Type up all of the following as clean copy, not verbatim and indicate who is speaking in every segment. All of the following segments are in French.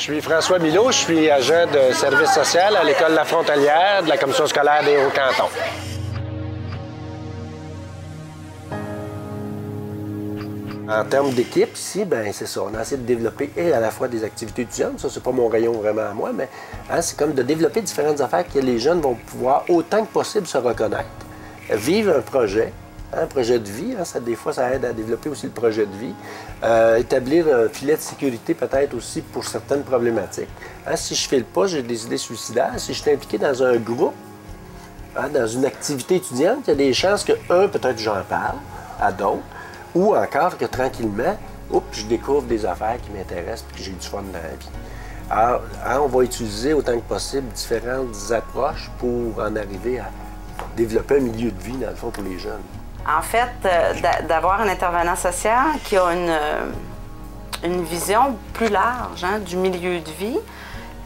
Speaker 1: Je suis François Milot, je suis agent de service social à l'École La Frontalière de la Commission scolaire des Hauts-Cantons. En termes d'équipe, ici, ben c'est ça. On a essayé de développer à la fois des activités étudiantes, ça, c'est pas mon rayon vraiment à moi, mais hein, c'est comme de développer différentes affaires que les jeunes vont pouvoir autant que possible se reconnaître. Vivre un projet de vie, hein, des fois, ça aide à développer aussi le projet de vie. Établir un filet de sécurité peut-être aussi pour certaines problématiques. Hein, si je ne file pas, j'ai des idées suicidaires. Si je suis impliqué dans un groupe, hein, dans une activité étudiante, il y a des chances que, peut-être j'en parle à d'autres, ou encore que tranquillement, je découvre des affaires qui m'intéressent et que j'ai du fun dans la vie. Alors, hein, on va utiliser autant que possible différentes approches pour en arriver à développer un milieu de vie, dans le fond, pour les jeunes.
Speaker 2: En fait, d'avoir un intervenant social qui a une vision plus large hein, du milieu de vie,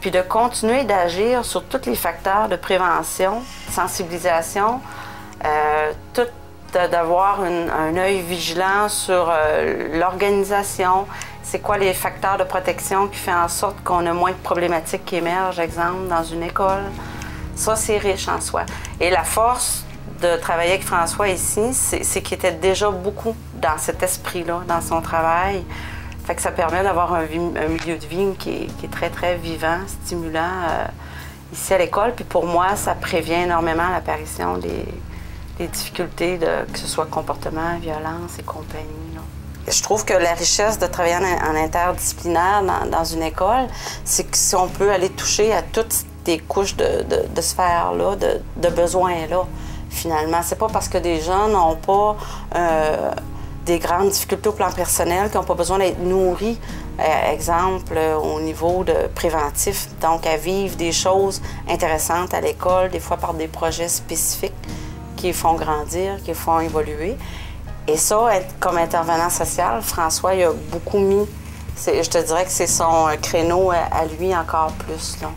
Speaker 2: puis de continuer d'agir sur tous les facteurs de prévention, de sensibilisation, d'avoir un œil vigilant sur l'organisation, c'est quoi les facteurs de protection qui font en sorte qu'on a moins de problématiques qui émergent, exemple, dans une école. Ça, c'est riche en soi. Et la force de travailler avec François ici, c'est qu'il était déjà beaucoup dans cet esprit-là, dans son travail. Fait que ça permet d'avoir un milieu de vie qui est très, très vivant, stimulant ici à l'école. Puis pour moi, ça prévient énormément l'apparition des difficultés, que ce soit comportement, violence et compagnie. Là. Je trouve que la richesse de travailler en interdisciplinaire dans une école, c'est que si on peut aller toucher à toutes ces couches de sphères-là, de besoins-là, finalement. C'est pas parce que des jeunes n'ont pas des grandes difficultés au plan personnel, qui n'ont pas besoin d'être nourris, exemple, au niveau de préventif, donc à vivre des choses intéressantes à l'école, des fois par des projets spécifiques qui les font grandir, qui les font évoluer. Et ça, comme intervenant social, François, il a beaucoup mis, je te dirais que c'est son créneau à lui encore plus, là.